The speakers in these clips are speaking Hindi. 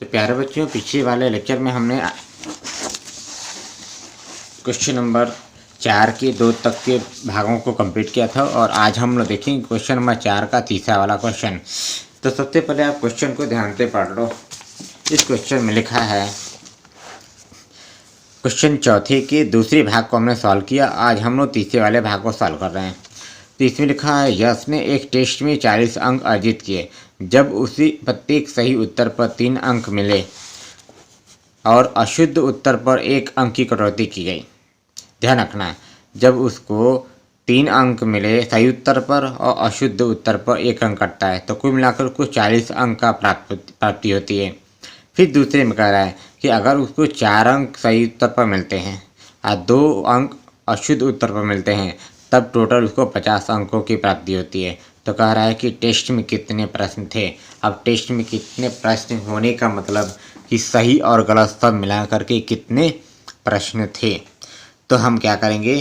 तो प्यारे बच्चों, पिछले वाले लेक्चर में हमने क्वेश्चन नंबर 4 के 2 तक के भागों को कंप्लीट किया था और आज हम लोग देखेंगे क्वेश्चन नंबर 4 का तीसरा वाला क्वेश्चन। तो सबसे पहले आप क्वेश्चन को ध्यान से पढ़ लो। इस क्वेश्चन में लिखा है, क्वेश्चन चौथे के दूसरे भाग को हमने सॉल्व किया, आज हम लोग तीसरे वाले भाग को सॉल्व कर रहे हैं। तो इसमें लिखा है, यश ने एक टेस्ट में 40 अंक अर्जित किए। जब उसी प्रत्येक सही उत्तर पर 3 अंक मिले और अशुद्ध उत्तर पर 1 अंक की कटौती की गई। ध्यान रखना, जब उसको 3 अंक मिले सही उत्तर पर और अशुद्ध उत्तर पर 1 अंक कटता है तो कुल मिलाकर उसको 40 अंक का प्राप्ति होती है। फिर दूसरे में कह रहा है कि अगर उसको 4 अंक सही उत्तर पर मिलते हैं और 2 अंक अशुद्ध उत्तर पर मिलते हैं तब टोटल उसको 50 अंकों की प्राप्ति होती है। तो कह रहा है कि टेस्ट में कितने प्रश्न थे। अब टेस्ट में कितने प्रश्न होने का मतलब कि सही और गलत सब मिला करके कितने प्रश्न थे। तो हम क्या करेंगे,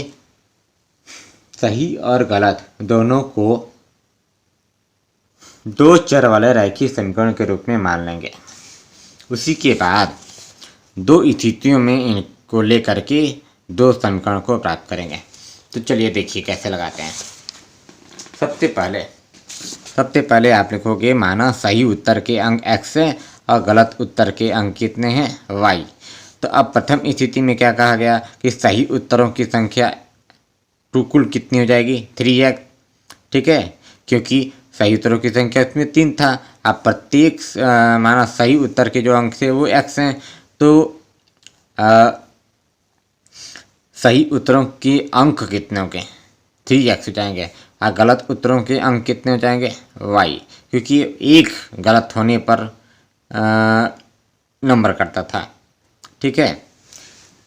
सही और गलत दोनों को 2 चर वाले रैखिक समीकरण के रूप में मान लेंगे। उसी के बाद 2 स्थितियों में इनको लेकर के 2 समीकरण को प्राप्त करेंगे। तो चलिए देखिए कैसे लगाते हैं। सबसे पहले आप लिखोगे, माना सही उत्तर के अंक x है और गलत उत्तर के अंक कितने हैं, y। तो अब प्रथम स्थिति में क्या कहा गया कि सही उत्तरों की संख्या कुल कितनी हो जाएगी, 3x। ठीक है, क्योंकि सही उत्तरों की संख्या उसमें 3 था। अब प्रत्येक माना सही उत्तर के जो अंक थे वो x हैं, तो सही उत्तरों के अंक कितने होंगे, 3x हो जाएंगे और गलत उत्तरों के अंक कितने हो जाएंगे, y, क्योंकि एक गलत होने पर नंबर कटता था। ठीक है,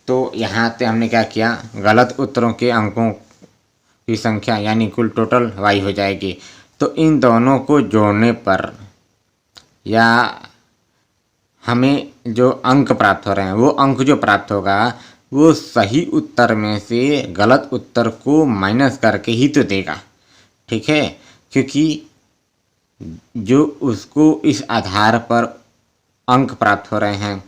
तो यहाँ से हमने क्या किया, गलत उत्तरों के अंकों की संख्या यानी कुल टोटल y हो जाएगी। तो इन दोनों को जोड़ने पर या हमें जो अंक प्राप्त हो रहे हैं वो अंक जो प्राप्त होगा वो सही उत्तर में से गलत उत्तर को माइनस करके ही तो देगा। ठीक है, क्योंकि जो उसको इस आधार पर अंक प्राप्त हो रहे हैं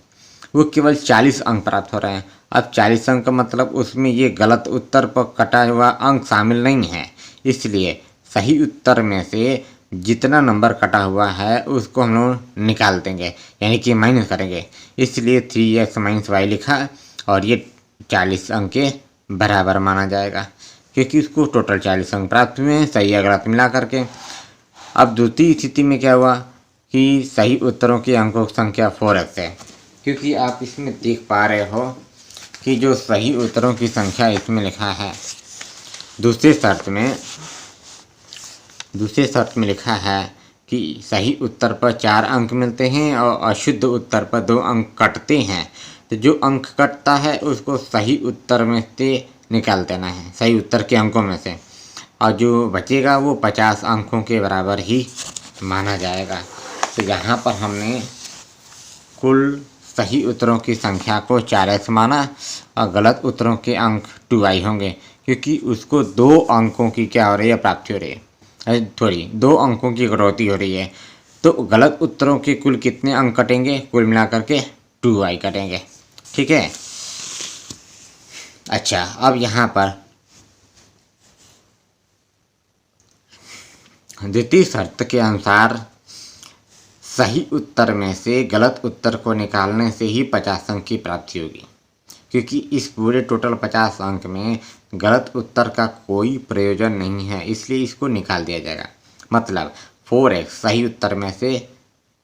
वो केवल 40 अंक प्राप्त हो रहे हैं। अब 40 अंक का मतलब उसमें ये गलत उत्तर पर कटा हुआ अंक शामिल नहीं है, इसलिए सही उत्तर में से जितना नंबर कटा हुआ है उसको हम लोग निकाल देंगे यानी कि माइनस करेंगे। इसलिए 3x - y लिखा और ये 40 अंक के बराबर माना जाएगा क्योंकि उसको टोटल 40 अंक प्राप्त हुए हैं सही या गलत मिला करके। अब द्वितीय स्थिति में क्या हुआ कि सही उत्तरों की अंकों की संख्या 4x है, क्योंकि आप इसमें देख पा रहे हो कि जो सही उत्तरों की संख्या इसमें लिखा है दूसरे शर्त में लिखा है कि सही उत्तर पर 4 अंक मिलते हैं और अशुद्ध उत्तर पर 2 अंक कटते हैं। तो जो अंक कटता है उसको सही उत्तर में से निकाल देना है, सही उत्तर के अंकों में से, और जो बचेगा वो 50 अंकों के बराबर ही माना जाएगा। तो यहाँ पर हमने कुल सही उत्तरों की संख्या को 4x माना और गलत उत्तरों के अंक 2y होंगे, क्योंकि उसको 2 अंकों की क्या हो रही है, प्राप्ति हो रही है, 2 अंकों की कटौती हो रही है। तो गलत उत्तरों के कुल कितने अंक कटेंगे, कुल मिलाकर के 2y कटेंगे। ठीक है, अच्छा अब यहाँ पर द्वितीय शर्त के अनुसार सही उत्तर में से गलत उत्तर को निकालने से ही 50 अंक की प्राप्ति होगी, क्योंकि इस पूरे टोटल 50 अंक में गलत उत्तर का कोई प्रयोजन नहीं है, इसलिए इसको निकाल दिया जाएगा। मतलब 4x सही उत्तर में से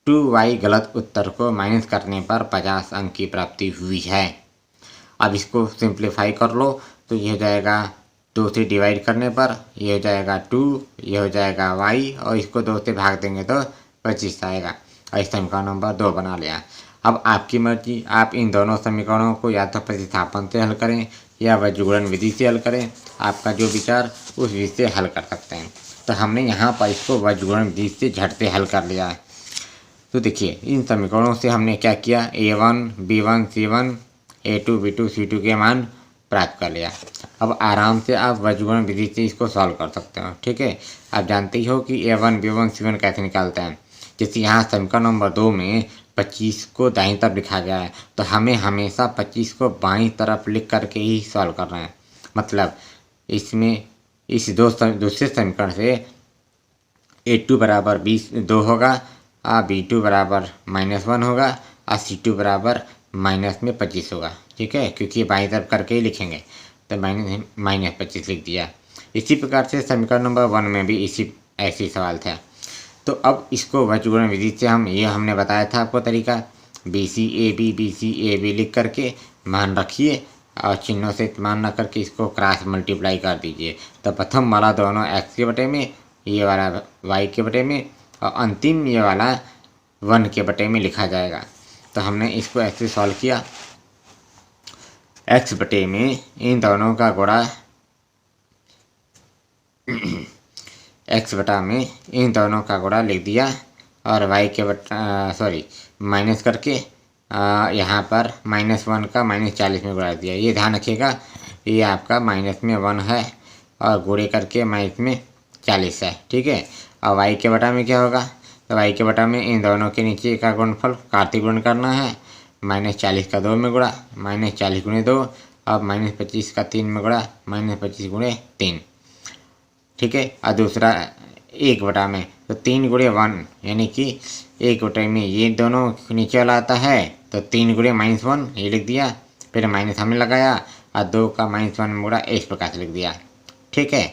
2y गलत उत्तर को माइनस करने पर 50 अंक की प्राप्ति हुई है। अब इसको सिंप्लीफाई कर लो तो ये हो जाएगा 2 से डिवाइड करने पर ये हो जाएगा 2, ये हो जाएगा y और इसको 2 से भाग देंगे तो 25 आएगा और इस समीकरण नंबर 2 बना लिया। अब आपकी मर्जी, आप इन दोनों समीकरणों को या तो प्रतिस्थापन से हल करें या वज्रगुणन विधि से हल करें, आपका जो विचार उस विधि से हल कर सकते हैं। तो हमने यहाँ पर इसको वज्रगुणन विधि से झट से हल कर लिया है। तो देखिए इन समीकरणों से हमने क्या किया, a1 b1 c1 a2 b2 c2 के मान प्राप्त कर लिया। अब आराम से आप वज्रगुणन विधि से इसको सॉल्व कर सकते हो। ठीक है, आप जानते ही हो कि a1 b1 c1 कैसे निकालते हैं। जैसे यहाँ समीकरण नंबर 2 में 25 को दाईं तरफ लिखा गया है, तो हमें हमेशा 25 को बाईं तरफ लिख करके ही सॉल्व करना है। मतलब इसमें इस दूसरे समीकरण से A2 बराबर 2 होगा और B2 बराबर -1 होगा और C2 बराबर माइनस में 25 होगा। ठीक है, क्योंकि बाईं तरफ करके ही लिखेंगे, तो -25 लिख दिया। इसी प्रकार से समीकरण नंबर 1 में भी ऐसी सवाल था। तो अब इसको वज्रगुणन विधि से हमने बताया था आपको तरीका, BC लिख करके मान रखिए और चिन्हों से मान रख करके इसको क्रॉस मल्टीप्लाई कर दीजिए। तो प्रथम वाला दोनों x के बटे में, ये वाला y के बटे में और अंतिम ये वाला 1 के बटे में लिखा जाएगा। तो हमने इसको ऐसे सॉल्व किया, x बटे में इन दोनों का गुणा x बटा में इन दोनों का गुणा लिख दिया और y के माइनस करके यहाँ पर -1 का -40 में गुणा दिया। ये ध्यान रखिएगा, ये आपका माइनस में 1 है और गुणे करके माइनस में 40 है। ठीक है, और y के बटा में क्या होगा, तो y के बटा में इन दोनों के नीचे का गुणनफल कार्तीय गुण करना है। -40 का 2 में गुणा, -40 गुणे 2, अब -25 का 3 में गुणा, -25 गुणे 3। ठीक है, और दूसरा 1 बटा में, तो 3 गुणे 1 यानी कि 1 बटे में ये दोनों नीचे वाला आता है, तो 3 गुणे -1 ये लिख दिया, फिर माइनस हमने लगाया और 2 का -1 में गुणा इस प्रकार से लिख दिया। ठीक है,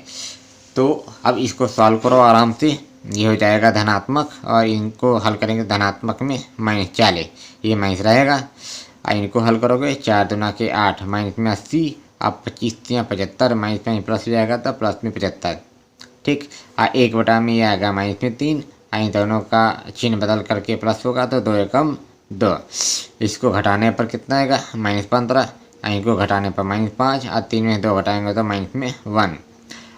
तो अब इसको सॉल्व करो आराम से, ये हो जाएगा धनात्मक और इनको हल करेंगे धनात्मक में -40, ये माइनस रहेगा और इनको हल करोगे 4 दूना के 8, माइनस में 80, अब 25 या 75, माइनस में प्लस हो जाएगा तो प्लस में 75। ठीक, और 1 बटा में ये आएगा माइनस में 3, इन दोनों का चिन्ह बदल करके प्लस होगा तो 2 एकम 2, इसको घटाने पर कितना आएगा -15, इनको घटाने पर -5 और 3 में 2 घटाएंगे तो माइनस में 1।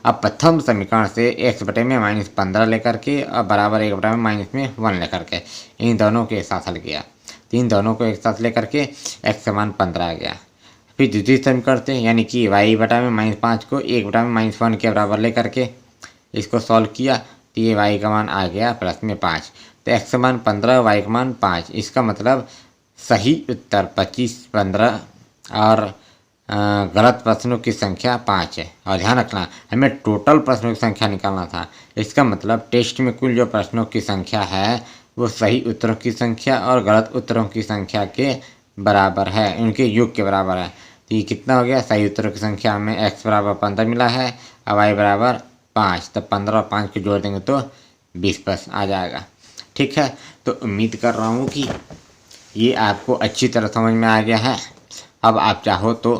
अब प्रथम समीकरण से x बटे में -15 लेकर के और बराबर 1 बटा में माइनस में 1 लेकर के इन दोनों के एक साथ हल किया, 3 दोनों को एक साथ लेकर के x समान 15 आ गया। फिर द्वितीय समीकरण से यानी कि y बटा में -5 को 1 बटा में -1 के बराबर लेकर के इसको सॉल्व किया, तो ये y का मान आ गया प्लस में 5, तो x का मान 15, y का मान 5। इसका मतलब सही उत्तर 25, 15 और गलत प्रश्नों की संख्या 5 है। और ध्यान रखना, हमें टोटल प्रश्नों की संख्या निकालना था। इसका मतलब टेस्ट में कुल जो प्रश्नों की संख्या है वो सही उत्तरों की संख्या और गलत उत्तरों की संख्या के बराबर है, उनके योग के बराबर है। तो ये कितना हो गया, सही उत्तरों की संख्या हमें x बराबर 15 मिला है और y बराबर 5, तो 15 और 5 को जोड़ देंगे तो 20 आ जाएगा। ठीक है, तो उम्मीद कर रहा हूँ कि ये आपको अच्छी तरह समझ में आ गया है। अब आप चाहो तो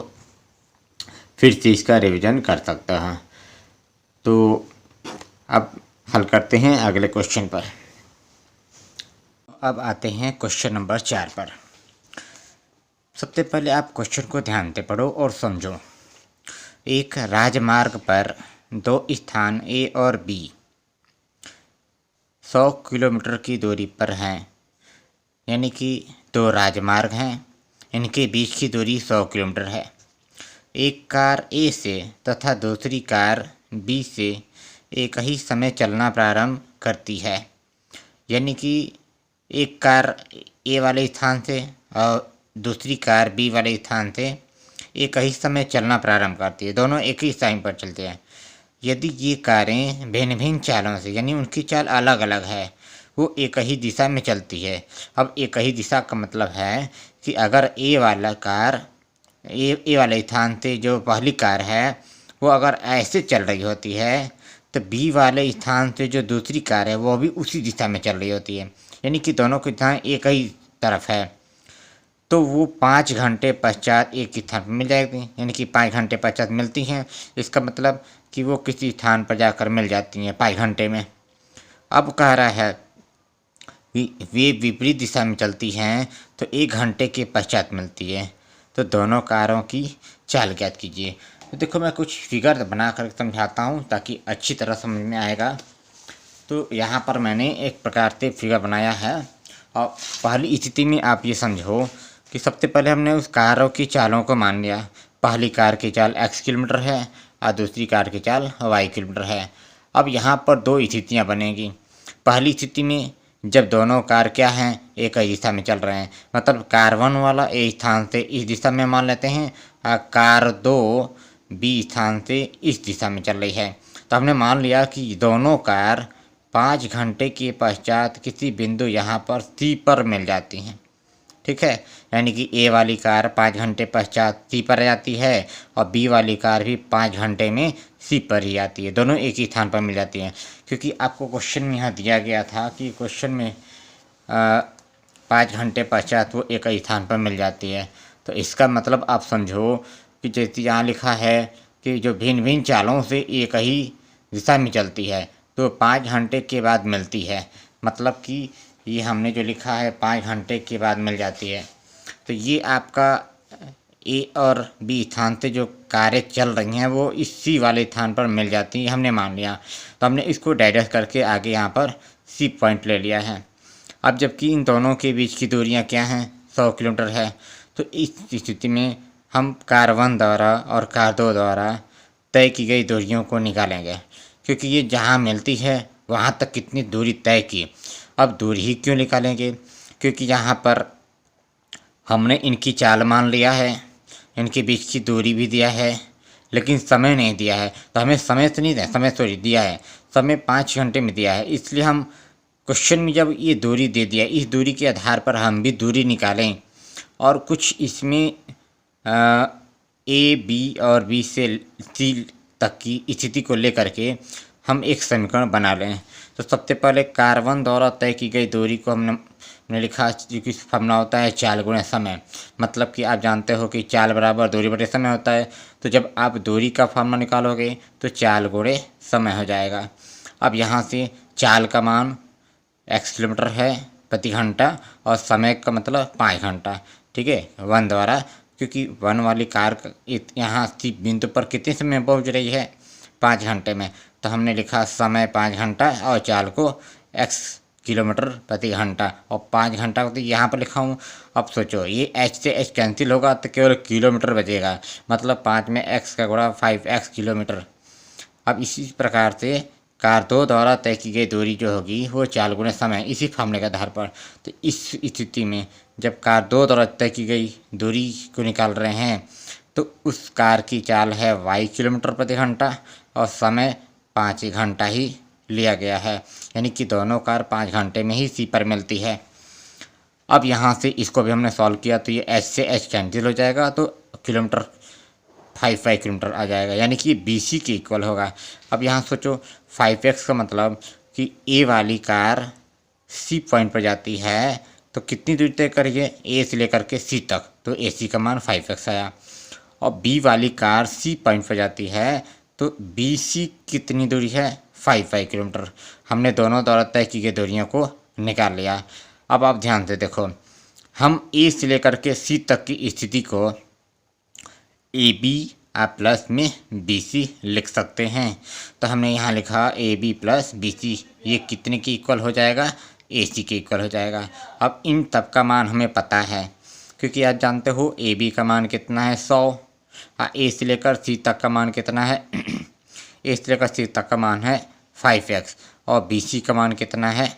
फिर से इसका रिवीजन कर सकते हैं। तो अब हल करते हैं अगले क्वेश्चन पर। अब आते हैं क्वेश्चन नंबर 4 पर। सबसे पहले आप क्वेश्चन को ध्यान से पढ़ो और समझो। एक राजमार्ग पर 2 स्थान A और B 100 किलोमीटर की दूरी पर हैं, यानी कि 2 राजमार्ग हैं, इनके बीच की दूरी 100 किलोमीटर है। एक कार A से तथा दूसरी कार B से एक ही समय चलना प्रारंभ करती है, यानी कि एक कार A वाले स्थान से और दूसरी कार B वाले स्थान से एक ही समय चलना प्रारंभ करती है, दोनों एक ही टाइम पर चलते हैं। यदि ये कारें भिन्न भिन्न चालों से, यानी उनकी चाल अलग अलग है, वो एक ही दिशा में चलती है। अब एक ही दिशा का मतलब है कि अगर ए वाले स्थान से जो पहली कार है वो अगर ऐसे चल रही होती है, तो बी वाले स्थान से जो दूसरी कार है वो भी उसी दिशा में चल रही होती है, यानी कि दोनों की दिशाएं एक ही तरफ है, तो वो 5 घंटे पश्चात एक स्थान पर मिल जाएगी, यानी कि 5 घंटे पश्चात मिलती हैं। इसका मतलब कि वो किसी स्थान पर जाकर मिल जाती हैं 5 घंटे में। अब कह रहा है कि वे विपरीत दिशा में चलती हैं तो 1 घंटे के पश्चात मिलती है, तो दोनों कारों की चाल ज्ञात कीजिए। तो देखो, मैं कुछ फिगर बना कर समझाता हूँ ताकि अच्छी तरह समझ में आएगा। तो यहाँ पर मैंने एक प्रकार से फिगर बनाया है और पहली स्थिति में आप ये समझो कि सबसे पहले हमने उस कारों की चालों को मान लिया। पहली कार की चाल x किलोमीटर है और दूसरी कार की चाल y किलोमीटर है। अब यहाँ पर 2 स्थितियाँ बनेगी। पहली स्थिति में जब दोनों कार क्या हैं, एक ही दिशा में चल रहे हैं। मतलब कार 1 वाला ए स्थान से इस दिशा में मान लेते हैं और कार 2 बी स्थान से इस दिशा में चल रही है। तो हमने मान लिया कि दोनों कार 5 घंटे के पश्चात किसी बिंदु यहाँ पर सी पर मिल जाती हैं। ठीक है, यानी कि ए वाली कार 5 घंटे पश्चात सी पर जाती है और बी वाली कार भी 5 घंटे में सी पर ही आती है। दोनों एक ही स्थान पर मिल जाती हैं, क्योंकि आपको क्वेश्चन में यहाँ दिया गया था कि क्वेश्चन में 5 घंटे पश्चात वो एक ही स्थान पर मिल जाती है। तो इसका मतलब आप समझो कि जैसे यहाँ लिखा है कि जो भिन्न भिन्न चालों से एक ही दिशा में चलती है तो 5 घंटे के बाद मिलती है। मतलब कि ये हमने जो लिखा है 5 घंटे के बाद मिल जाती है। तो ये आपका ए और बी स्थान से जो कारें चल रही हैं वो इस सी वाले स्थान पर मिल जाती हैं, हमने मान लिया। तो हमने इसको डाइजेस्ट करके आगे यहाँ पर सी पॉइंट ले लिया है। अब जबकि इन दोनों के बीच की दूरियाँ क्या हैं, 100 किलोमीटर है। तो इस स्थिति में हम कार 1 द्वारा और कार 2 द्वारा तय की गई दूरियों को निकालेंगे, क्योंकि ये जहाँ मिलती है वहाँ तक कितनी दूरी तय की। अब दूरी ही क्यों निकालेंगे, क्योंकि यहाँ पर हमने इनकी चाल मान लिया है, इनके बीच की दूरी भी दिया है, लेकिन समय नहीं दिया है। तो हमें समय से नहीं दिया, समय सॉरी दिया है, समय 5 घंटे में दिया है। इसलिए हम क्वेश्चन में जब ये दूरी दे दिया, इस दूरी के आधार पर हम भी दूरी निकालें और कुछ इसमें ए बी और बी से सी तक की स्थिति को लेकर के हम एक समीकरण बना लें। तो सबसे पहले कार 1 द्वारा तय की गई दूरी को हमने लिखा, क्योंकि फॉर्मूला होता है चाल गुणे समय। मतलब कि आप जानते हो कि चाल बराबर दूरी बटे समय होता है। तो जब आप दूरी का फॉर्मूला निकालोगे तो चाल गुणे समय हो जाएगा। अब यहाँ से चाल का मान x किलोमीटर है प्रति घंटा और समय का मतलब 5 घंटा। ठीक है, 1 द्वारा, क्योंकि 1 वाली कार यहाँ सी बिंदु पर कितने समय में पहुँच रही है, 5 घंटे में। तो हमने लिखा समय 5 घंटा और चाल को x किलोमीटर प्रति घंटा और 5 घंटा को तो यहाँ पर लिखा हूँ। अब सोचो ये h से h कैंसिल होगा तो केवल किलोमीटर बचेगा, मतलब 5 में x का गुणा 5x किलोमीटर। अब इसी प्रकार से कार 2 द्वारा तय की गई दूरी जो होगी वो चाल गुणे समय, इसी फॉर्मूले के आधार पर। तो इस स्थिति में जब कार 2 द्वारा तय की गई दूरी को निकाल रहे हैं तो उस कार की चाल है y किलोमीटर प्रति घंटा और समय 5 घंटा ही लिया गया है, यानी कि दोनों कार 5 घंटे में ही सी पर मिलती है। अब यहाँ से इसको भी हमने सॉल्व किया तो ये h से h कैंसिल हो जाएगा तो किलोमीटर 5 किलोमीटर आ जाएगा, यानी कि बी सी के इक्वल होगा। अब यहाँ सोचो 5x का मतलब कि ए वाली कार सी पॉइंट पर जाती है तो कितनी दूरी तय करिए, ए से लेकर के सी तक, तो ए सी का मान 5x आया। और बी वाली कार सी पॉइंट पर जाती है तो बी सी कितनी दूरी है, 5 किलोमीटर। हमने दोनों द्वारा तय की गई दूरियों को निकाल लिया। अब आप ध्यान से देखो, हम ए से लेकर के सी तक की स्थिति को ए बी प्लस में बी सी लिख सकते हैं। तो हमने यहाँ लिखा A B plus B C, ये कितने के इक्वल हो जाएगा, ए सी के इक्वल हो जाएगा। अब इन तब का मान हमें पता है, क्योंकि आप जानते हो ए बी का मान कितना है 100, ए से लेकर सी तक का मान कितना है ए से लेकर सी तक का मान है 5x और बी सी का मान कितना है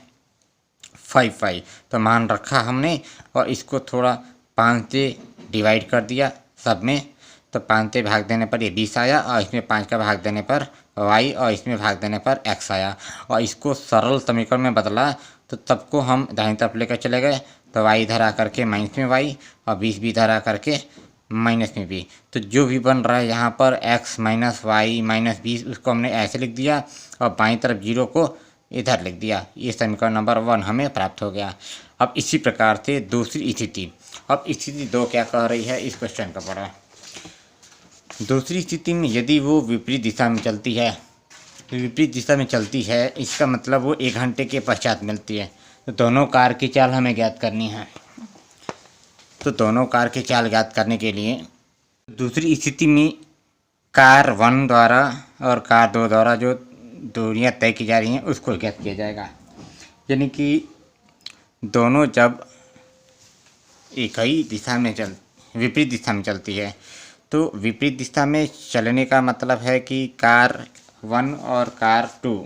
5। तो मान रखा हमने और इसको थोड़ा 5 से डिवाइड कर दिया सब में, तो 5 से भाग देने पर ये 20 आया और इसमें 5 का भाग देने पर y और इसमें भाग देने पर x आया। और इसको सरल समीकरण में बदला तो सबको हम दाहिनी तरफ लेकर चले गए, तो y इधर आकर के माइनस में y और 20 भी इधर आकर के माइनस में भी। तो जो भी बन रहा है यहाँ पर x माइनस वाई माइनस 20, उसको हमने ऐसे लिख दिया और बाईं तरफ 0 को इधर लिख दिया। ये समीकरण नंबर 1 हमें प्राप्त हो गया। अब इसी प्रकार से दूसरी स्थिति, अब स्थिति 2 क्या कह रही है, इस क्वेश्चन का पढ़ा। दूसरी स्थिति में यदि वो विपरीत दिशा में चलती है, विपरीत दिशा में चलती है इसका मतलब वो 1 घंटे के पश्चात मिलती है। तो दोनों कार की चाल हमें ज्ञात करनी है। तो दोनों कार की चाल ज्ञात करने के लिए दूसरी स्थिति में कार 1 द्वारा और कार 2 द्वारा जो दूरियां तय की जा रही हैं उसको ज्ञात किया जाएगा। यानी कि दोनों जब एक ही दिशा में विपरीत दिशा में चलती है, तो विपरीत दिशा में चलने का मतलब है कि कार 1 और कार 2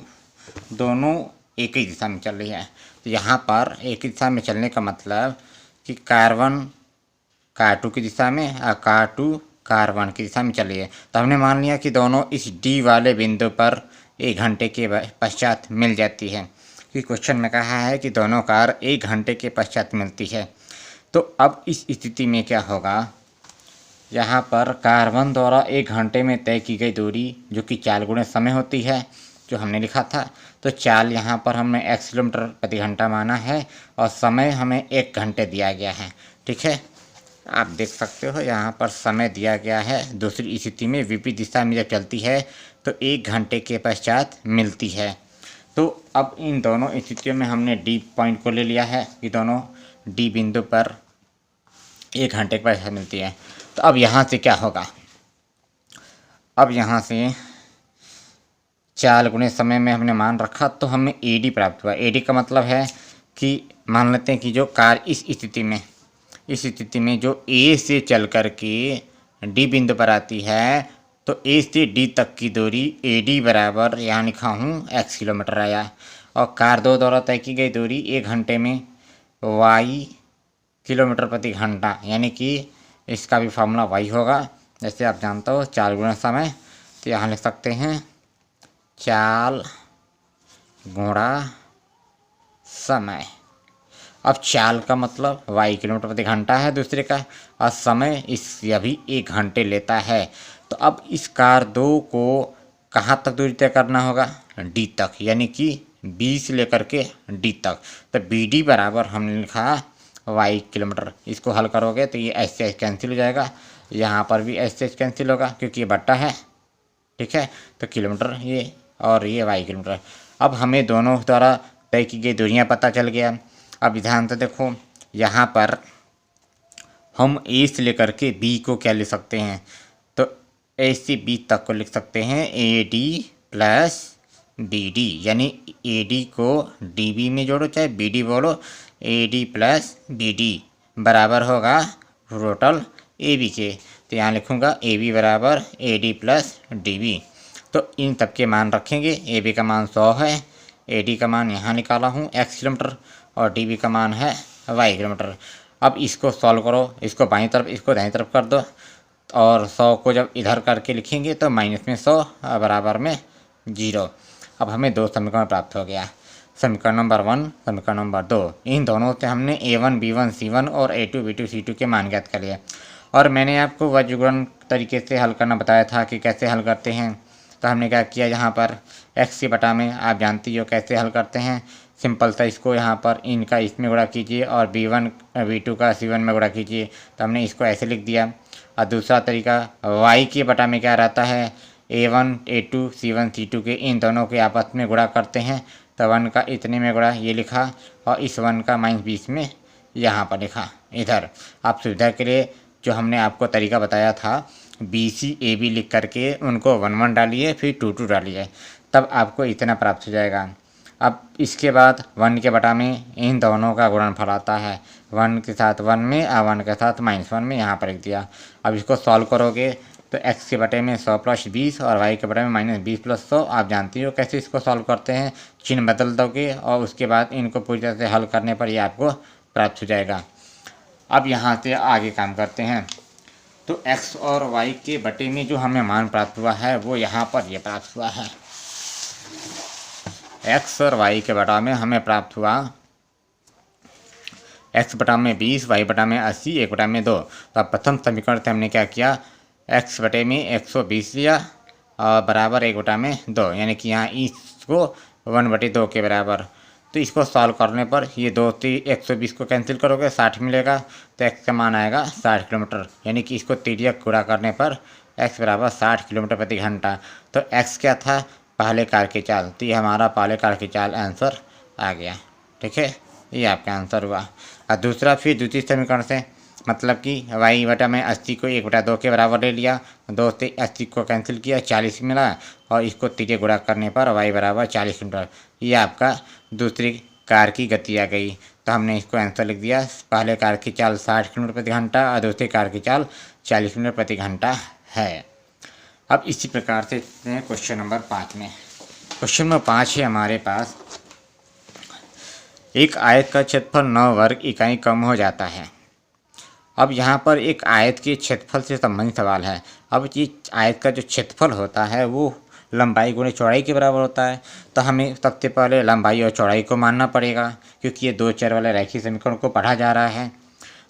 दोनों एक ही दिशा में चल रही है। तो यहाँ पर एक ही दिशा में चलने का मतलब कि कार1 कार2 की दिशा में और कार2 कार1 की दिशा में चल रही है। तो हमने मान लिया कि दोनों इस डी वाले बिंदु पर 1 घंटे के पश्चात मिल जाती है, कि क्वेश्चन में कहा है कि दोनों कार 1 घंटे के पश्चात मिलती है। तो अब इस स्थिति में क्या होगा, यहाँ पर कार1 द्वारा 1 घंटे में तय की गई दूरी जो कि चाल गुणे समय होती है, जो हमने लिखा था। तो चाल यहाँ पर हमने x किलोमीटर प्रति घंटा माना है और समय हमें 1 घंटे दिया गया है। ठीक है, आप देख सकते हो यहाँ पर समय दिया गया है। दूसरी स्थिति में विपरीत दिशा में जब चलती है तो 1 घंटे के पश्चात मिलती है। तो अब इन दोनों स्थितियों में हमने डी पॉइंट को ले लिया है कि दोनों डी बिंदु पर 1 घंटे के पश्चात मिलती है। तो अब यहाँ से क्या होगा, अब यहाँ से चाल गुणे समय में हमने मान रखा तो हमें एडी प्राप्त हुआ। एडी का मतलब है कि मान लेते हैं कि जो कार इस स्थिति में जो ए से चल कर के डी बिंदु पर आती है, तो ए से डी तक की दूरी एडी बराबर यहाँ लिखा हूँ x किलोमीटर आया। और कार 2 द्वारा तय की गई दूरी 1 घंटे में y किलोमीटर प्रति घंटा, यानी कि इसका भी फार्मूला y होगा। जैसे आप जानते हो चाल गुणा समय, तो यहाँ लिख सकते हैं चाल गुणा समय। अब चाल का मतलब y किलोमीटर प्रति घंटा है दूसरे का, और समय इस यह भी 1 घंटे लेता है। तो अब इस कार 2 को कहाँ तक दूरी तय करना होगा, डी तक, यानी कि बी से लेकर के डी तक। तो बी डी बराबर हमने लिखा y किलोमीटर। इसको हल करोगे तो ये एच से एच कैंसिल हो जाएगा, यहाँ पर भी एच से एच कैंसिल होगा क्योंकि ये बट्टा है। ठीक है, तो किलोमीटर ये और ये y किलोमीटर। अब हमें दोनों द्वारा तय की गई दूरियाँ पता चल गया। अब ध्यान से देखो, यहाँ पर हम ए से लेकर के बी को क्या लिख सकते हैं, तो ए से बी तक को लिख सकते हैं A D plus B D, यानी ए डी को डी बी में जोड़ो चाहे बी डी बोलो, A D plus B D बराबर होगा टोटल ए बी के। तो यहाँ लिखूँगा ए बी बराबर A D plus D B. तो इन सब के मान रखेंगे। ए बी का मान 100 है, ए डी का मान यहाँ निकाला हूँ x किलोमीटर, और डी बी का मान है y किलोमीटर। अब इसको सॉल्व करो, इसको बाईं तरफ इसको दाईं तरफ कर दो, और 100 को जब इधर करके लिखेंगे तो माइनस में 100 बराबर में 0। अब हमें 2 समीकरण प्राप्त हो गया, समीकरण नंबर 1, समीकरण नंबर 2। इन दोनों से हमने a1 b1 c1 और a2 b2 c2 के मान ज्ञात कर लिए। और मैंने आपको वज्रगुणन तरीके से हल करना बताया था कि कैसे हल करते हैं। तो हमने क्या किया, यहाँ पर x के बटा में आप जानती हो कैसे हल करते हैं, सिंपल सा इसको यहाँ पर इनका इसमें गुणा कीजिए और b1 b2 का c1 में गुणा कीजिए। तो हमने इसको ऐसे लिख दिया। और दूसरा तरीका y के बटा में क्या रहता है, a1 a2 c1 c2 के इन दोनों के आपस में गुणा करते हैं। तो 1 का इतने में गुणा ये लिखा, और इस 1 का -20 में यहाँ पर लिखा। इधर आप सुविधा के लिए जो हमने आपको तरीका बताया था बी सी ए बी लिख करके उनको 1 1 डालिए, फिर 2 2 डालिए, तब आपको इतना प्राप्त हो जाएगा। अब इसके बाद 1 के बटा में इन दोनों का गुणनफल आता है, 1 के साथ 1 में और 1 के साथ -1 में, यहाँ पर लिख दिया। अब इसको सॉल्व करोगे तो x के बटे में 100 + 20 और y के बटे में -20 + 100। आप जानती हो कैसे इसको सॉल्व करते हैं, चिन्ह बदल दोगे और उसके बाद इनको पूरी तरह से हल करने पर ये आपको प्राप्त हो जाएगा। अब यहाँ से आगे काम करते हैं। तो x और y के बटे में जो हमें मान प्राप्त हुआ है वो यहाँ पर ये प्राप्त हुआ है। x और y के बटा में हमें प्राप्त हुआ x बटा में 20, y बटा में 80, 1 बटा में 2। तो अब प्रथम समीकरण से हमने क्या किया, x बटे में 120 लिया और बराबर 1 बटा में 2, यानी कि यहाँ इसको 1/2 के बराबर। तो इसको सॉल्व करने पर ये 2 से 120 को कैंसिल करोगे 60 मिलेगा, तो x का मान आएगा 60 किलोमीटर, यानी कि इसको तिर्यक गुणा करने पर x बराबर 60 किलोमीटर प्रति घंटा। तो x क्या था, पहले कार की चाल, तो ये हमारा पहले कार की चाल आंसर आ गया। ठीक है, ये आपका आंसर हुआ। और दूसरा फिर द्वितीय समीकरण से, मतलब कि y बटा में 80 को 1/2 के बराबर ले लिया, 2 से 80 को कैंसिल किया, 40 मिला, और इसको तिर्यक गुणा करने पर y बराबर 40 किलोमीटर। ये आपका दूसरी कार की गति आ गई। तो हमने इसको आंसर लिख दिया, पहले कार की चाल 60 किलोमीटर प्रति घंटा और दूसरी कार की चाल 40 किलोमीटर प्रति घंटा है। अब इसी प्रकार से क्वेश्चन नंबर 5 में, क्वेश्चन नंबर 5 है हमारे पास एक आयत का क्षेत्रफल 9 वर्ग इकाई कम हो जाता है। अब यहाँ पर एक आयत के क्षेत्रफल से संबंधित सवाल है। अब ये आयत का जो क्षेत्रफल होता है वो लंबाई गुणे चौड़ाई के बराबर होता है, तो हमें सबसे पहले लंबाई और चौड़ाई को मानना पड़ेगा, क्योंकि ये दो चर वाले रैखिक समीकरण को पढ़ा जा रहा है।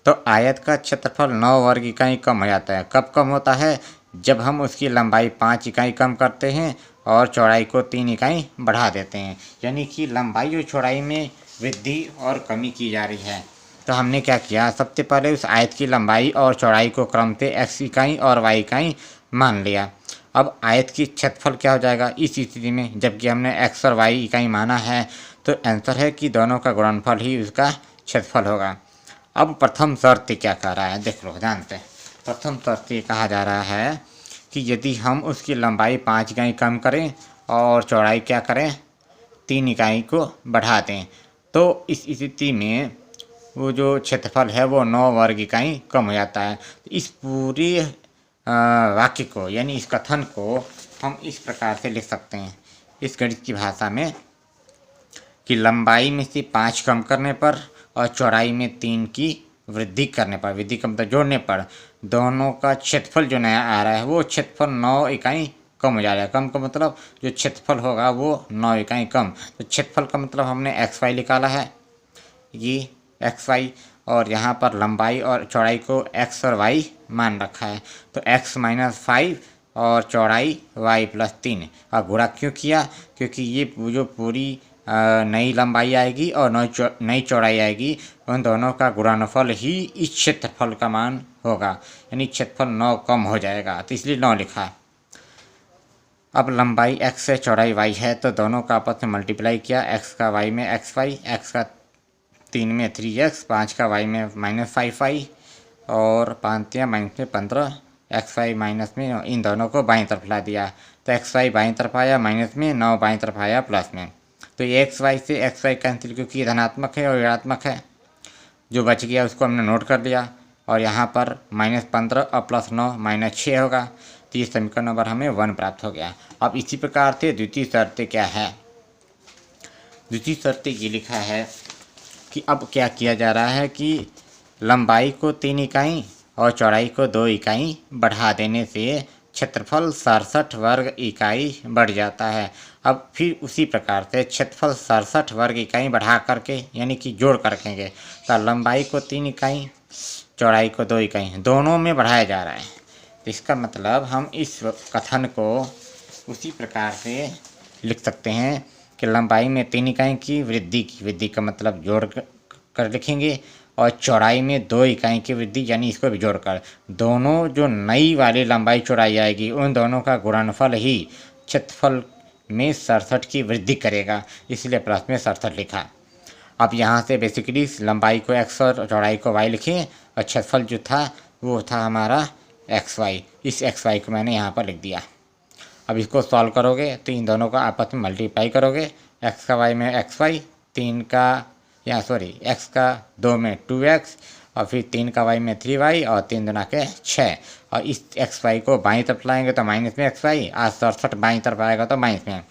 तो आयत का क्षेत्रफल 9 वर्ग इकाई कम हो जाता है। कब कम होता है? जब हम उसकी लंबाई 5 इकाई कम करते हैं और चौड़ाई को 3 इकाई बढ़ा देते हैं, यानी कि लंबाई और चौड़ाई में वृद्धि और कमी की जा रही है। तो हमने क्या किया, सबसे पहले उस आयत की लंबाई और चौड़ाई को क्रम से x इकाई और y इकाई मान लिया। अब आयत की क्षेत्रफल क्या हो जाएगा इस स्थिति में, जबकि हमने x और y इकाई माना है, तो आंसर है कि दोनों का गुणनफल ही उसका क्षेत्रफल होगा। अब प्रथम शर्त क्या कह रहा है, देख लो ध्यान से। प्रथम शर्त ये कहा जा रहा है कि यदि हम उसकी लंबाई 5 इकाई कम करें और चौड़ाई क्या करें 3 इकाई को बढ़ा दें, तो इस स्थिति में वो जो क्षेत्रफल है वो 9 वर्ग इकाई कम हो जाता है। इस पूरे वाक्य को यानी इस कथन को हम इस प्रकार से लिख सकते हैं इस गणित की भाषा में कि लंबाई में से 5 कम करने पर और चौड़ाई में 3 की वृद्धि करने पर, वृद्धि का मतलब जोड़ने पर, दोनों का क्षेत्रफल जो नया आ रहा है वो क्षेत्रफल 9 इकाई कम हो जा रहा है। कम का मतलब जो क्षेत्रफल होगा वो 9 इकाई कम। तो क्षेत्रफल का मतलब हमने एक्स वाई निकाला है, ये एक्स वाई, और यहाँ पर लंबाई और चौड़ाई को एक्स और वाई मान रखा है। तो एक्स माइनस 5 और चौड़ाई वाई प्लस 3। और गुणा क्यों किया? क्योंकि ये जो पूरी नई लंबाई आएगी और नई चौड़ाई आएगी, उन दोनों का गुणनफल ही इस क्षेत्रफल का मान होगा, यानी क्षेत्रफल 9 कम हो जाएगा, तो इसलिए 9 लिखा। अब लंबाई x है चौड़ाई y है, तो दोनों का आपस में मल्टीप्लाई किया, x का y में xy, x का 3 में 3x, 5 का y में -5y और 5 या माइनस में 15, xy माइनस में, इन दोनों को बाईं तरफ ला दिया। तो xy बाईं तरफ आया माइनस में, 9 बाईं तरफ आया प्लस में। तो ये xy से xy कैंसिल, क्योंकि ये धनात्मक है और ऋणात्मक है। जो बच गया उसको हमने नोट कर लिया, और यहाँ पर -15 और +9 -6 होगा। तो ये समीकरण नंबर हमें 1 प्राप्त हो गया। अब इसी प्रकार से द्वितीय शर्त क्या है? द्वितीय शर्त ये लिखा है कि अब क्या किया जा रहा है कि लंबाई को 3 इकाई और चौड़ाई को 2 इकाई बढ़ा देने से क्षेत्रफल 67 वर्ग इकाई बढ़ जाता है। अब फिर उसी प्रकार से क्षेत्रफल 67 वर्ग इकाई बढ़ा करके यानी कि जोड़ कर रखेंगे, तो लंबाई को 3 इकाई चौड़ाई को 2 इकाई दोनों में बढ़ाया जा रहा है। तो इसका मतलब हम इस कथन को उसी प्रकार से लिख सकते हैं कि लंबाई में 3 इकाई की वृद्धि का मतलब जोड़ कर लिखेंगे, और चौड़ाई में 2 इकाई की वृद्धि यानी इसको भी जोड़कर, दोनों जो नई वाली लंबाई चौड़ाई आएगी उन दोनों का गुणनफल ही क्षेत्रफल में 67 की वृद्धि करेगा, इसलिए प्लस में 67 लिखा। अब यहाँ से बेसिकली लंबाई को x और चौड़ाई को y लिखें, और क्षेत्रफल जो था वो था हमारा xy। इस xy को मैंने यहाँ पर लिख दिया। अब इसको सॉल्व करोगे तो इन दोनों का आपस में मल्टीप्लाई करोगे, x का y में xy, 3 का x का 2 में 2x, और फिर 3 का y में 3y, और 3 दूना के 6, और इस xy को बाईं तरफ लाएंगे तो माइनस में xy, आज 67 बाईं तरफ आएगा तो माइनस में।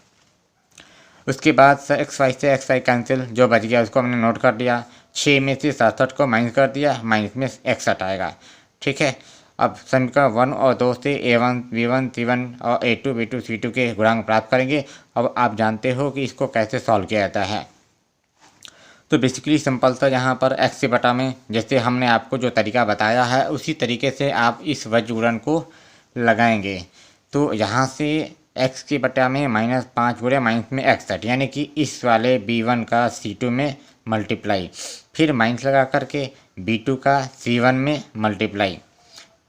उसके बाद xy से xy कैंसिल, जो बच गया उसको हमने नोट कर लिया, 6 में से 67 को माइनस कर दिया, माइनस में 61 आएगा। ठीक है, अब समीकरण 1 और 2 से a1 b1 c1 और a2 b2 c2 के गुणांक प्राप्त करेंगे। अब आप जानते हो कि इसको कैसे सॉल्व किया जाता है। तो बेसिकली सिंपल सा यहाँ पर x से बटा में जैसे हमने आपको जो तरीका बताया है उसी तरीके से आप इस वज्र गुणन को लगाएंगे। तो यहाँ से x के बटा में -5 गुणे माइनस में 61, यानी कि इस वाले b1 का c2 में मल्टीप्लाई, फिर माइनस लगा करके b2 का c1 में मल्टीप्लाई,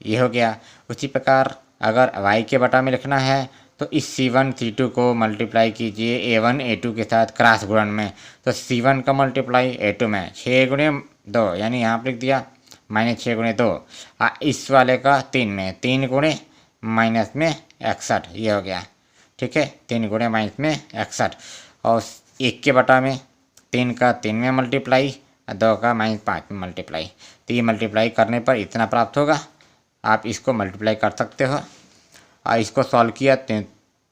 ये हो गया। उसी प्रकार अगर y के बटा में लिखना है तो इस C1 C2 को मल्टीप्लाई कीजिए A1 A2 के साथ क्रॉस गुणन में, तो C1 का मल्टीप्लाई A2 में 6 गुणे 2, यानी यहाँ पर लिख दिया -6 गुणे 2, इस वाले का 3 में 3 गुणे माइनस में 61, ये हो गया। ठीक है, 3 गुणे माइनस में 61, और 1 के बटा में 3 का 3 में मल्टीप्लाई, 2 का -5 में मल्टीप्लाई, तो ये मल्टीप्लाई करने पर इतना प्राप्त होगा। आप इसको मल्टीप्लाई कर सकते हो, और इसको सॉल्व किया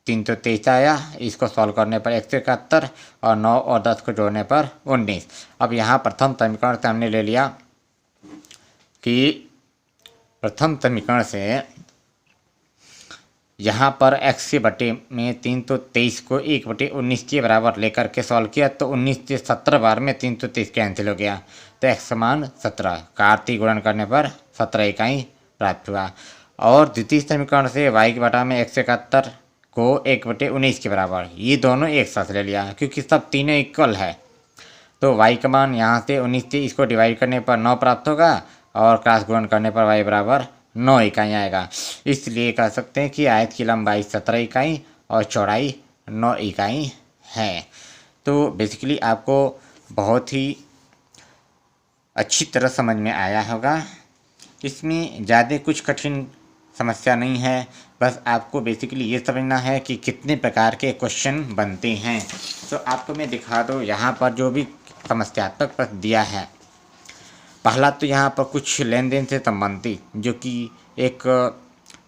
323 आया। इसको सॉल्व करने पर 171 और 9 और 10 को जोड़ने पर 19। अब यहाँ प्रथम समीकरण से हमने ले लिया कि प्रथम समीकरण से यहाँ पर x के बटे में 323 को 1/19 के बराबर लेकर के सॉल्व किया तो 19 से 17 बार में 323 कैंसिल हो गया तो x समान 17 का 3 गुणन करने पर 17 इकाई प्राप्त हुआ। और द्वितीय समीकरण से y के बटा में 171 को 1/19 के बराबर, ये दोनों एक साथ ले लिया क्योंकि सब तीनों इक्वल है। तो y का मान यहाँ से 19 से इसको डिवाइड करने पर 9 प्राप्त होगा और क्रॉस गुणन करने पर y बराबर 9 इकाई आएगा। इसलिए कह सकते हैं कि आयत की लंबाई 17 इकाई और चौड़ाई 9 इकाई है। तो बेसिकली आपको बहुत ही अच्छी तरह समझ में आया होगा। इसमें ज़्यादा कुछ कठिन समस्या नहीं है, बस आपको बेसिकली ये समझना है कि कितने प्रकार के क्वेश्चन बनते हैं। तो आपको मैं दिखा दूँ यहाँ पर जो भी समस्यात्मक प्रश्न दिया है। पहला तो यहाँ पर कुछ लेन देन से संबंधित जो कि एक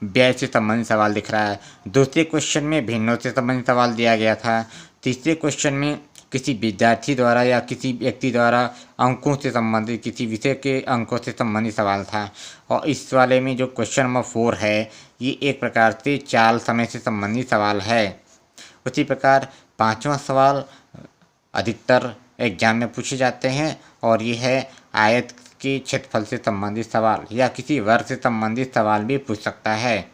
व्यय से संबंधित सवाल दिख रहा है। दूसरे क्वेश्चन में भिन्नों से संबंधित सवाल दिया गया था। तीसरे क्वेश्चन में किसी विद्यार्थी द्वारा या किसी व्यक्ति द्वारा अंकों से संबंधित किसी विषय के अंकों से संबंधित सवाल था। और इस वाले में जो क्वेश्चन नंबर 4 है ये एक प्रकार से चाल समय से संबंधित सवाल है। उसी प्रकार 5वां सवाल अधिकतर एग्जाम में पूछे जाते हैं और ये है आयत के क्षेत्रफल से संबंधित सवाल या किसी वर्ग से संबंधित सवाल भी पूछ सकता है।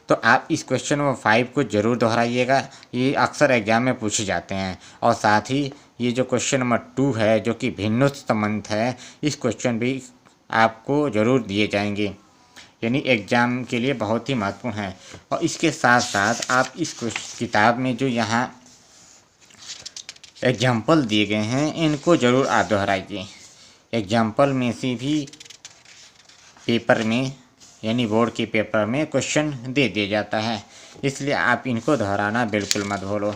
तो आप इस क्वेश्चन नंबर 5 को ज़रूर दोहराइएगा, ये अक्सर एग्जाम में पूछे जाते हैं। और साथ ही ये जो क्वेश्चन नंबर 2 है जो कि भिन्नों से संबंधित है, इस क्वेश्चन भी आपको ज़रूर दिए जाएंगे, यानी एग्ज़ाम के लिए बहुत ही महत्वपूर्ण है। और इसके साथ साथ आप इस किताब में जो यहाँ एग्जाम्पल दिए गए हैं इनको ज़रूर आप दोहराइए। एग्जाम्पल में से भी पेपर में यानी बोर्ड के पेपर में क्वेश्चन दे दिया जाता है, इसलिए आप इनको दोहराना बिल्कुल मत भूलो।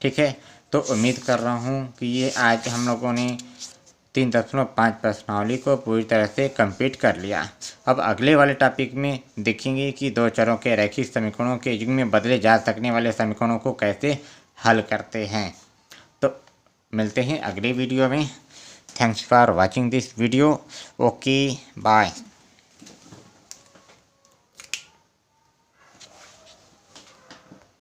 ठीक है, तो उम्मीद कर रहा हूँ कि ये आज हम लोगों ने 3.5 प्रश्नावली को पूरी तरह से कंप्लीट कर लिया। अब अगले वाले टॉपिक में देखेंगे कि दो चरों के रैखिक समीकरणों के युग में बदले जा सकने वाले समीकरणों को कैसे हल करते हैं। तो मिलते हैं अगले वीडियो में। Thanks for watching this video. Okay, bye.